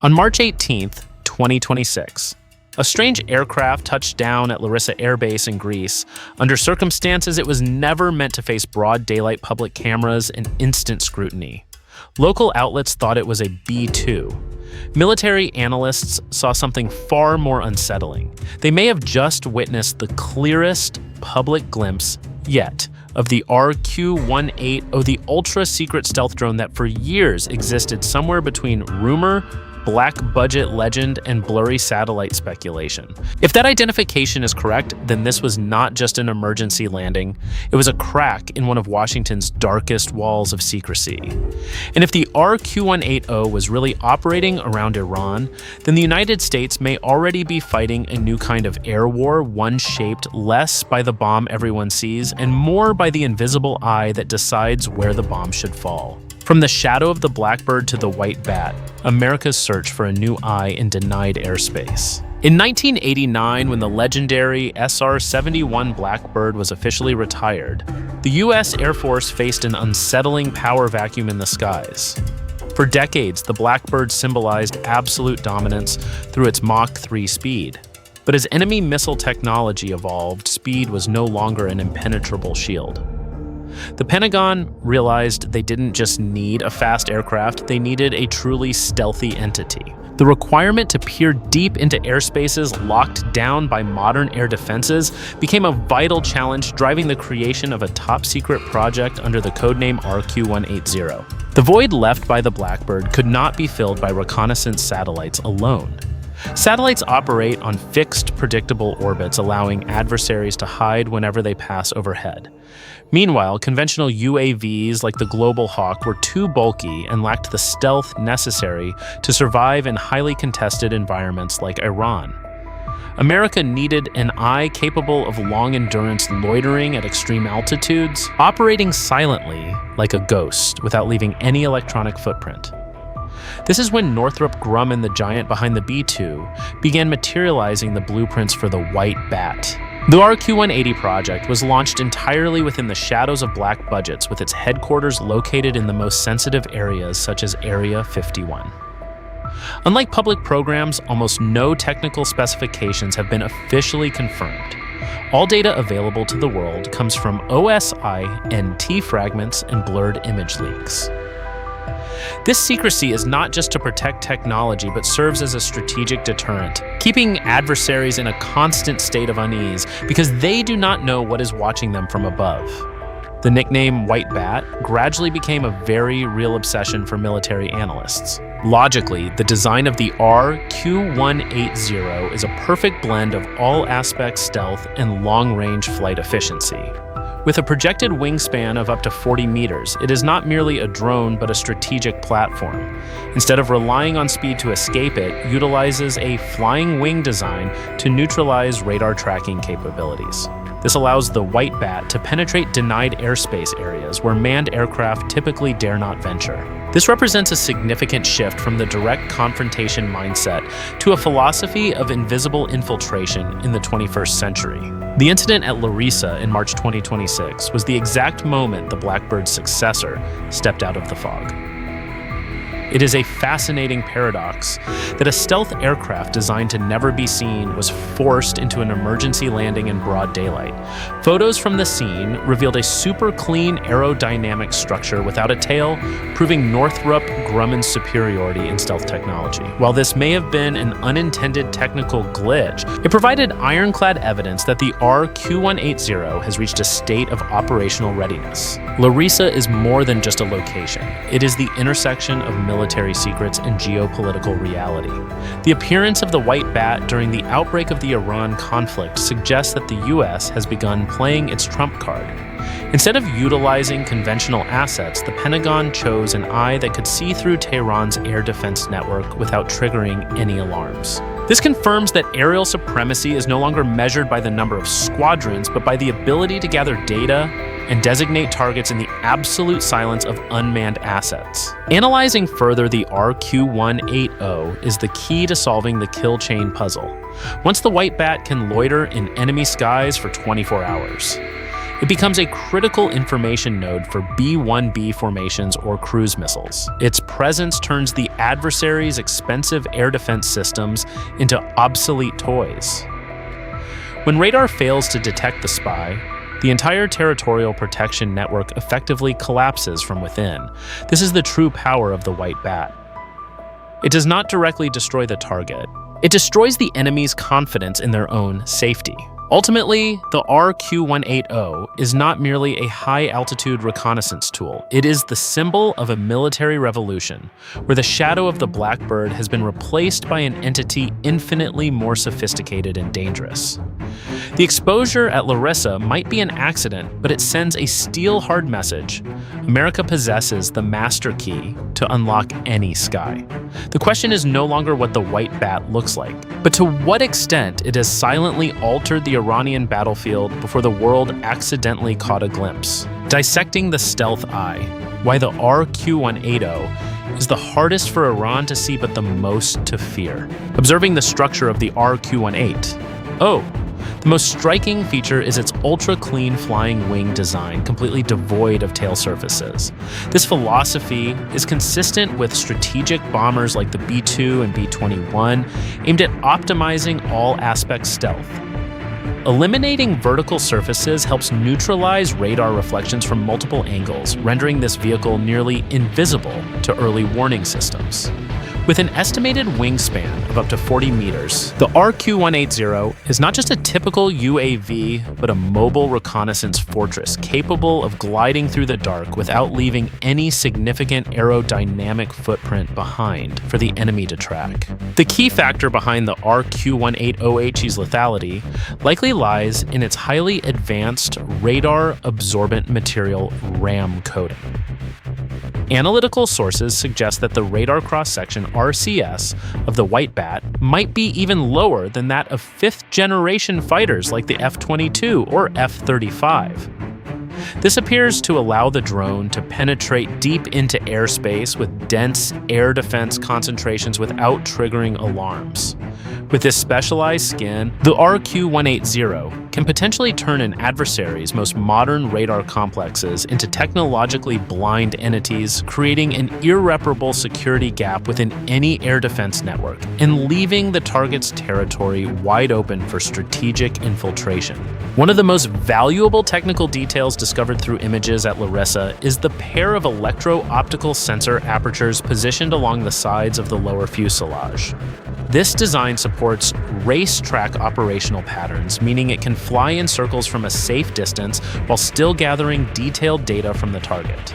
On March 18, 2026, a strange aircraft touched down at Larissa Air Base in Greece under circumstances it was never meant to face broad daylight public cameras and instant scrutiny. Local outlets thought it was a B-2. Military analysts saw something far more unsettling. They may have just witnessed the clearest public glimpse yet of the RQ-180, the ultra-secret stealth drone that for years existed somewhere between rumor, black budget legend, and blurry satellite speculation. If that identification is correct, then this was not just an emergency landing, it was a crack in one of Washington's darkest walls of secrecy. And if the RQ-180 was really operating around Iran, then the United States may already be fighting a new kind of air war, one shaped less by the bomb everyone sees and more by the invisible eye that decides where the bomb should fall. From the shadow of the blackbird to the white bat, America's search for a new eye in denied airspace. In 1989, when the legendary SR-71 Blackbird was officially retired, the U.S. Air Force faced an unsettling power vacuum in the skies. For decades, the Blackbird symbolized absolute dominance through its Mach 3 speed. But as enemy missile technology evolved, speed was no longer an impenetrable shield. The Pentagon realized they didn't just need a fast aircraft, they needed a truly stealthy entity. The requirement to peer deep into airspaces locked down by modern air defenses became a vital challenge, driving the creation of a top-secret project under the codename RQ-180. The void left by the Blackbird could not be filled by reconnaissance satellites alone. Satellites operate on fixed, predictable orbits, allowing adversaries to hide whenever they pass overhead. Meanwhile, conventional UAVs like the Global Hawk were too bulky and lacked the stealth necessary to survive in highly contested environments like Iran. America needed an eye capable of long-endurance loitering at extreme altitudes, operating silently like a ghost without leaving any electronic footprint. This is when Northrop Grumman, the giant behind the B-2, began materializing the blueprints for the White Bat. The RQ-180 project was launched entirely within the shadows of black budgets, with its headquarters located in the most sensitive areas such as Area 51. Unlike public programs, almost no technical specifications have been officially confirmed. All data available to the world comes from OSI-NT fragments and blurred image leaks. This secrecy is not just to protect technology, but serves as a strategic deterrent, keeping adversaries in a constant state of unease because they do not know what is watching them from above. The nickname White Bat gradually became a very real obsession for military analysts. Logically, the design of the RQ-180 is a perfect blend of all aspects stealth and long-range flight efficiency. With a projected wingspan of up to 40 meters, it is not merely a drone but a strategic platform. Instead of relying on speed to escape it, utilizes a flying wing design to neutralize radar tracking capabilities. This allows the White Bat to penetrate denied airspace areas where manned aircraft typically dare not venture. This represents a significant shift from the direct confrontation mindset to a philosophy of invisible infiltration in the 21st century. The incident at Larissa in March 2026 was the exact moment the Blackbird's successor stepped out of the fog. It is a fascinating paradox that a stealth aircraft designed to never be seen was forced into an emergency landing in broad daylight. Photos from the scene revealed a super clean aerodynamic structure without a tail, proving Northrop Grumman's superiority in stealth technology. While this may have been an unintended technical glitch, it provided ironclad evidence that the RQ-180 has reached a state of operational readiness. Larissa is more than just a location. It is the intersection of military secrets and geopolitical reality. The appearance of the White Bat during the outbreak of the Iran conflict suggests that the U.S. has begun playing its trump card. Instead of utilizing conventional assets, the Pentagon chose an eye that could see through Tehran's air defense network without triggering any alarms. This confirms that aerial supremacy is no longer measured by the number of squadrons, but by the ability to gather data and designate targets in the absolute silence of unmanned assets. Analyzing further, the RQ-180 is the key to solving the kill chain puzzle. Once the White Bat can loiter in enemy skies for 24 hours. It becomes a critical information node for B-1B formations or cruise missiles. Its presence turns the adversary's expensive air defense systems into obsolete toys. When radar fails to detect the spy, the entire territorial protection network effectively collapses from within. This is the true power of the White Bat. It does not directly destroy the target. It destroys the enemy's confidence in their own safety. Ultimately, the RQ-180 is not merely a high-altitude reconnaissance tool. It is the symbol of a military revolution, where the shadow of the Blackbird has been replaced by an entity infinitely more sophisticated and dangerous. The exposure at Larissa might be an accident, but it sends a steel-hard message. America possesses the master key to unlock any sky. The question is no longer what the White Bat looks like, but to what extent it has silently altered the Iranian battlefield before the world accidentally caught a glimpse. Dissecting the stealth eye, why the RQ-180 is the hardest for Iran to see but the most to fear. Observing the structure of the RQ-18. The most striking feature is its ultra-clean flying wing design, completely devoid of tail surfaces. This philosophy is consistent with strategic bombers like the B-2 and B-21, aimed at optimizing all aspects stealth. Eliminating vertical surfaces helps neutralize radar reflections from multiple angles, rendering this vehicle nearly invisible to early warning systems. With an estimated wingspan of up to 40 meters, the RQ-180 is not just a typical UAV, but a mobile reconnaissance fortress capable of gliding through the dark without leaving any significant aerodynamic footprint behind for the enemy to track. The key factor behind the RQ-180H's lethality likely lies in its highly advanced radar-absorbent material RAM coating. Analytical sources suggest that the radar cross-section RCS of the White Bat might be even lower than that of fifth-generation fighters like the F-22 or F-35. This appears to allow the drone to penetrate deep into airspace with dense air defense concentrations without triggering alarms. With this specialized skin, the RQ-180 can potentially turn an adversary's most modern radar complexes into technologically blind entities, creating an irreparable security gap within any air defense network, and leaving the target's territory wide open for strategic infiltration. One of the most valuable technical details discovered through images at Larissa is the pair of electro-optical sensor apertures positioned along the sides of the lower fuselage. This design supports racetrack operational patterns, meaning it can fly in circles from a safe distance while still gathering detailed data from the target.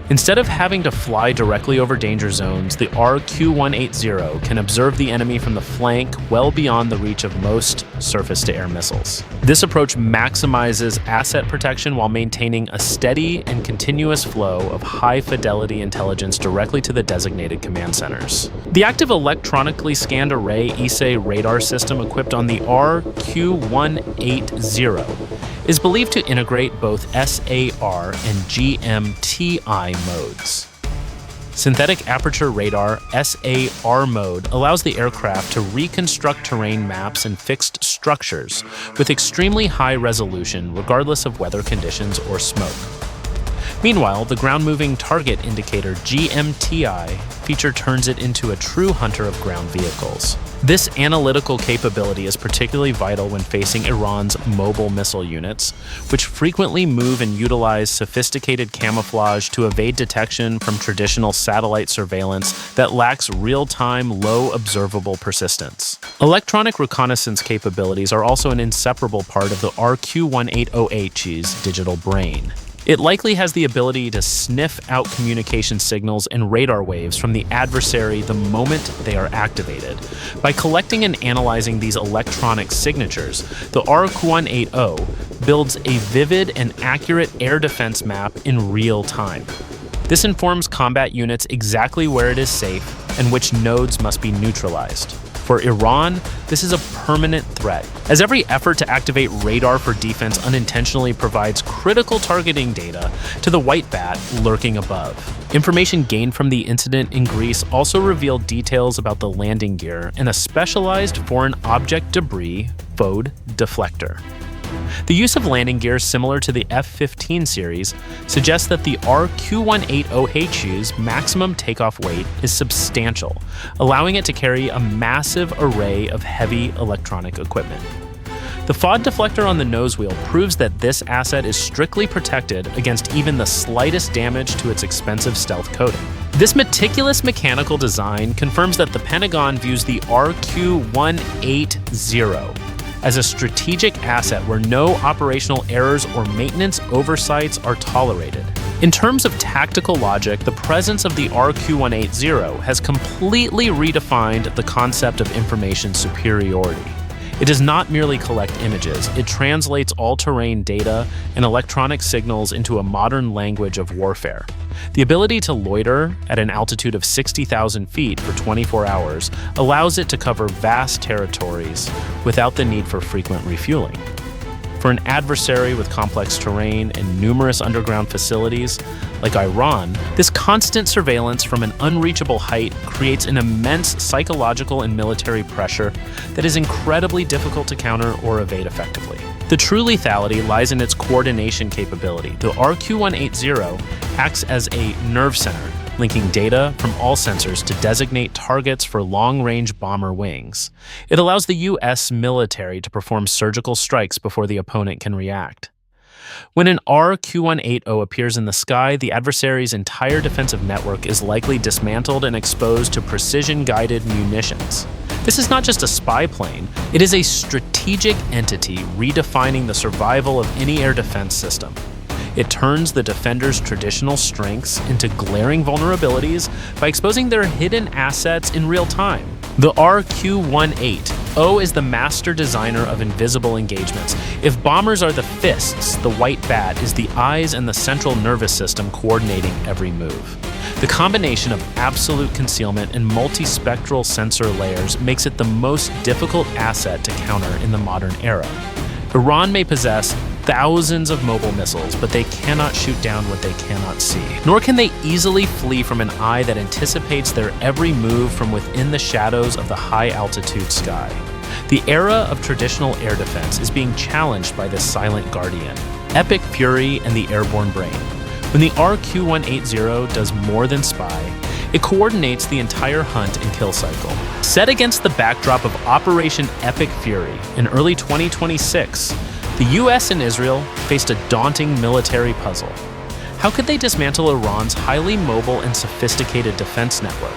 Instead of having to fly directly over danger zones, the RQ-180 can observe the enemy from the flank well beyond the reach of most surface-to-air missiles. This approach maximizes asset protection while maintaining a steady and continuous flow of high-fidelity intelligence directly to the designated command centers. The active electronically scanned array ESA radar system equipped on the RQ-180 is believed to integrate both SAR and GMTI modes. Synthetic aperture radar SAR mode allows the aircraft to reconstruct terrain maps and fixed structures with extremely high resolution regardless of weather conditions or smoke. Meanwhile, the ground-moving target indicator GMTI feature turns it into a true hunter of ground vehicles. This analytical capability is particularly vital when facing Iran's mobile missile units, which frequently move and utilize sophisticated camouflage to evade detection from traditional satellite surveillance that lacks real-time, low observable persistence. Electronic reconnaissance capabilities are also an inseparable part of the RQ-180H's digital brain. It likely has the ability to sniff out communication signals and radar waves from the adversary the moment they are activated. By collecting and analyzing these electronic signatures, the RQ-180 builds a vivid and accurate air defense map in real time. This informs combat units exactly where it is safe and which nodes must be neutralized. For Iran, this is a permanent threat, as every effort to activate radar for defense unintentionally provides critical targeting data to the White Bat lurking above. Information gained from the incident in Greece also revealed details about the landing gear and a specialized foreign object debris FOD deflector. The use of landing gear similar to the F-15 series suggests that the RQ-180Hu's maximum takeoff weight is substantial, allowing it to carry a massive array of heavy electronic equipment. The FOD deflector on the nose wheel proves that this asset is strictly protected against even the slightest damage to its expensive stealth coating. This meticulous mechanical design confirms that the Pentagon views the RQ-180 as a strategic asset where no operational errors or maintenance oversights are tolerated. In terms of tactical logic, the presence of the RQ-180 has completely redefined the concept of information superiority. It does not merely collect images, it translates all-terrain data and electronic signals into a modern language of warfare. The ability to loiter at an altitude of 60,000 feet for 24 hours allows it to cover vast territories without the need for frequent refueling. For an adversary with complex terrain and numerous underground facilities, like Iran, this constant surveillance from an unreachable height creates an immense psychological and military pressure that is incredibly difficult to counter or evade effectively. The true lethality lies in its coordination capability. The RQ-180 acts as a nerve center, linking data from all sensors to designate targets for long-range bomber wings. It allows the U.S. military to perform surgical strikes before the opponent can react. When an RQ-180 appears in the sky, the adversary's entire defensive network is likely dismantled and exposed to precision-guided munitions. This is not just a spy plane, it is a strategic entity redefining the survival of any air defense system. It turns the defender's traditional strengths into glaring vulnerabilities by exposing their hidden assets in real time. The RQ-180 is the master designer of invisible engagements. If bombers are the fists, the white bat is the eyes and the central nervous system coordinating every move. The combination of absolute concealment and multispectral sensor layers makes it the most difficult asset to counter in the modern era. Iran may possess thousands of mobile missiles, but they cannot shoot down what they cannot see. Nor can they easily flee from an eye that anticipates their every move from within the shadows of the high-altitude sky. The era of traditional air defense is being challenged by this silent guardian, epic fury and the airborne brain. When the RQ-180 does more than spy, it coordinates the entire hunt and kill cycle. Set against the backdrop of Operation Epic Fury in early 2026, the US and Israel faced a daunting military puzzle. How could they dismantle Iran's highly mobile and sophisticated defense network?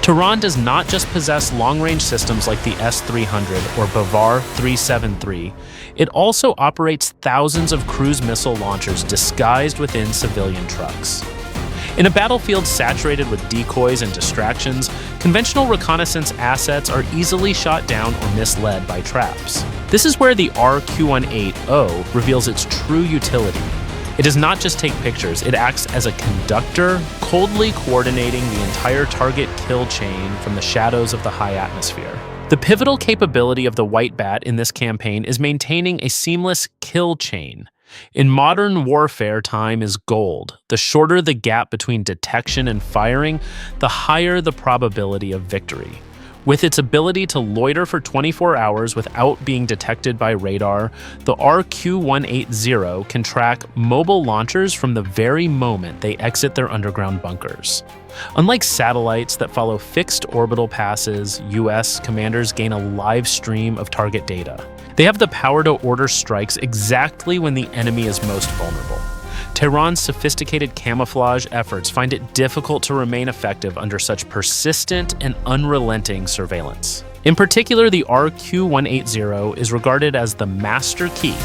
Tehran does not just possess long-range systems like the S-300 or Bavar-373, it also operates thousands of cruise missile launchers disguised within civilian trucks. In a battlefield saturated with decoys and distractions, conventional reconnaissance assets are easily shot down or misled by traps. This is where the RQ-180 reveals its true utility. It does not just take pictures, it acts as a conductor, coldly coordinating the entire target kill chain from the shadows of the high atmosphere. The pivotal capability of the White Bat in this campaign is maintaining a seamless kill chain. In modern warfare, time is gold. The shorter the gap between detection and firing, the higher the probability of victory. With its ability to loiter for 24 hours without being detected by radar, the RQ-180 can track mobile launchers from the very moment they exit their underground bunkers. Unlike satellites that follow fixed orbital passes, US commanders gain a live stream of target data. They have the power to order strikes exactly when the enemy is most vulnerable. Tehran's sophisticated camouflage efforts find it difficult to remain effective under such persistent and unrelenting surveillance. In particular, the RQ-180 is regarded as the master key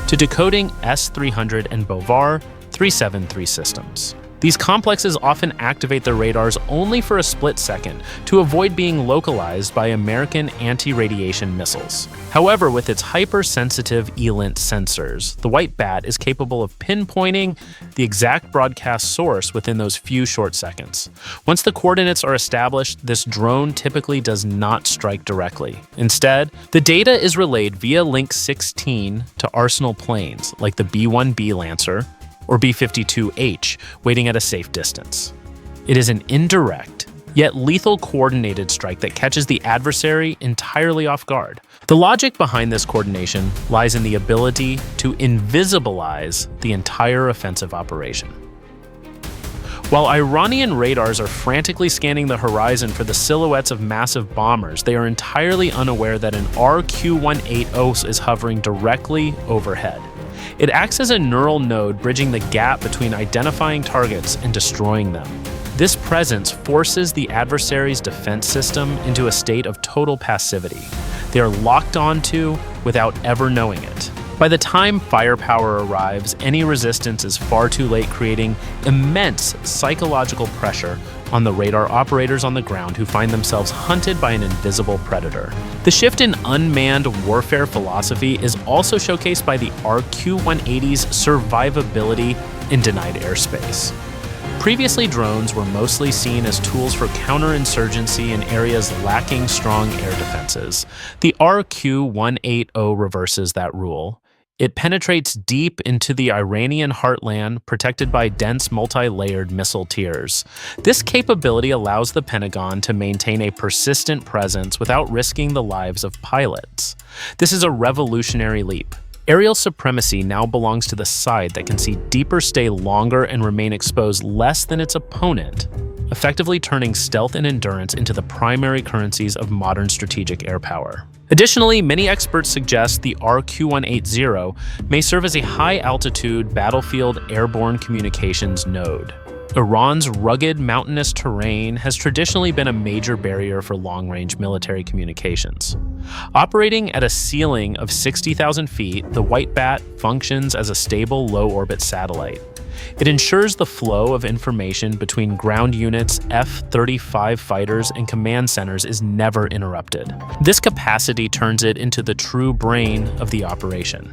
to decoding S-300 and Bavar-373 systems. These complexes often activate their radars only for a split second to avoid being localized by American anti-radiation missiles. However, with its hypersensitive ELINT sensors, the White Bat is capable of pinpointing the exact broadcast source within those few short seconds. Once the coordinates are established, this drone typically does not strike directly. Instead, the data is relayed via Link 16 to Arsenal planes like the B-1B Lancer or B-52H, waiting at a safe distance. It is an indirect, yet lethal coordinated strike that catches the adversary entirely off guard. The logic behind this coordination lies in the ability to invisibilize the entire offensive operation. While Iranian radars are frantically scanning the horizon for the silhouettes of massive bombers, they are entirely unaware that an RQ-180 is hovering directly overhead. It acts as a neural node bridging the gap between identifying targets and destroying them. This presence forces the adversary's defense system into a state of total passivity. They are locked onto without ever knowing it. By the time firepower arrives, any resistance is far too late, creating immense psychological pressure on the radar operators on the ground who find themselves hunted by an invisible predator. The shift in unmanned warfare philosophy is also showcased by the RQ-180's survivability in denied airspace. Previously, drones were mostly seen as tools for counterinsurgency in areas lacking strong air defenses. The RQ-180 reverses that rule. It penetrates deep into the Iranian heartland, protected by dense multi-layered missile tiers. This capability allows the Pentagon to maintain a persistent presence without risking the lives of pilots. This is a revolutionary leap. Aerial supremacy now belongs to the side that can see deeper, stay longer, and remain exposed less than its opponent, effectively turning stealth and endurance into the primary currencies of modern strategic air power. Additionally, many experts suggest the RQ-180 may serve as a high-altitude battlefield airborne communications node. Iran's rugged mountainous terrain has traditionally been a major barrier for long-range military communications. Operating at a ceiling of 60,000 feet, the White Bat functions as a stable low-orbit satellite. It ensures the flow of information between ground units, F-35 fighters, and command centers is never interrupted. This capacity turns it into the true brain of the operation.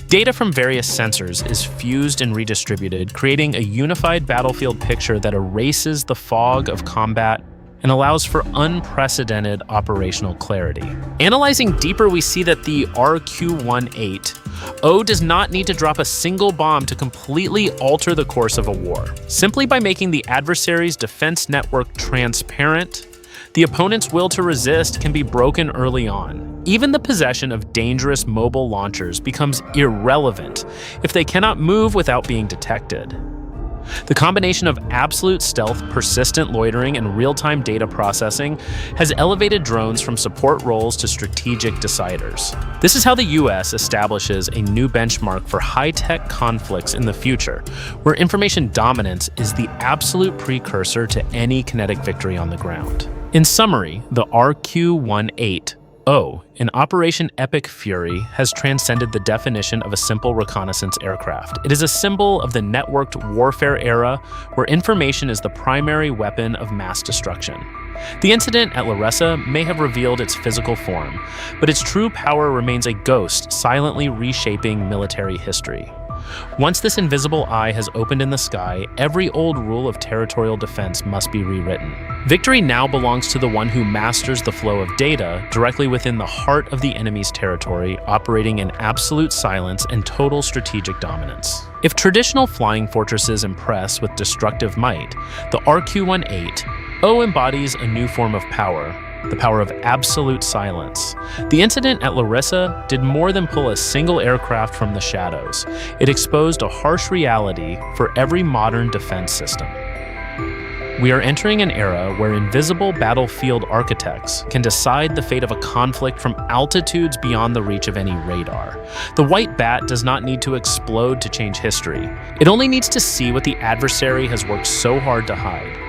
Data from various sensors is fused and redistributed, creating a unified battlefield picture that erases the fog of combat and allows for unprecedented operational clarity. Analyzing deeper, we see that the RQ-180 does not need to drop a single bomb to completely alter the course of a war. Simply by making the adversary's defense network transparent, the opponent's will to resist can be broken early on. Even the possession of dangerous mobile launchers becomes irrelevant if they cannot move without being detected. The combination of absolute stealth, persistent loitering, and real-time data processing has elevated drones from support roles to strategic deciders. This is how the US establishes a new benchmark for high-tech conflicts in the future, where information dominance is the absolute precursor to any kinetic victory on the ground. In summary, the RQ-180, in Operation Epic Fury, has transcended the definition of a simple reconnaissance aircraft. It is a symbol of the networked warfare era where information is the primary weapon of mass destruction. The incident at Larissa may have revealed its physical form, but its true power remains a ghost, silently reshaping military history. Once this invisible eye has opened in the sky, every old rule of territorial defense must be rewritten. Victory now belongs to the one who masters the flow of data directly within the heart of the enemy's territory, operating in absolute silence and total strategic dominance. If traditional flying fortresses impress with destructive might, the RQ-180 embodies a new form of power, the power of absolute silence. The incident at Larissa did more than pull a single aircraft from the shadows. It exposed a harsh reality for every modern defense system. We are entering an era where invisible battlefield architects can decide the fate of a conflict from altitudes beyond the reach of any radar. The White Bat does not need to explode to change history. It only needs to see what the adversary has worked so hard to hide.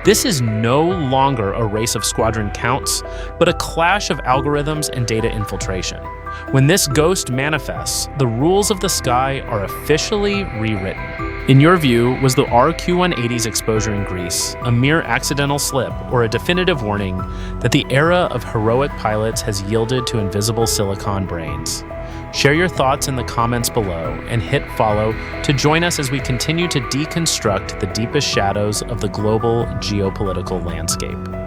This is no longer a race of squadron counts, but a clash of algorithms and data infiltration. When this ghost manifests, the rules of the sky are officially rewritten. In your view, was the RQ-180's exposure in Greece a mere accidental slip or a definitive warning that the era of heroic pilots has yielded to invisible silicon brains? Share your thoughts in the comments below and hit follow to join us as we continue to deconstruct the deepest shadows of the global geopolitical landscape.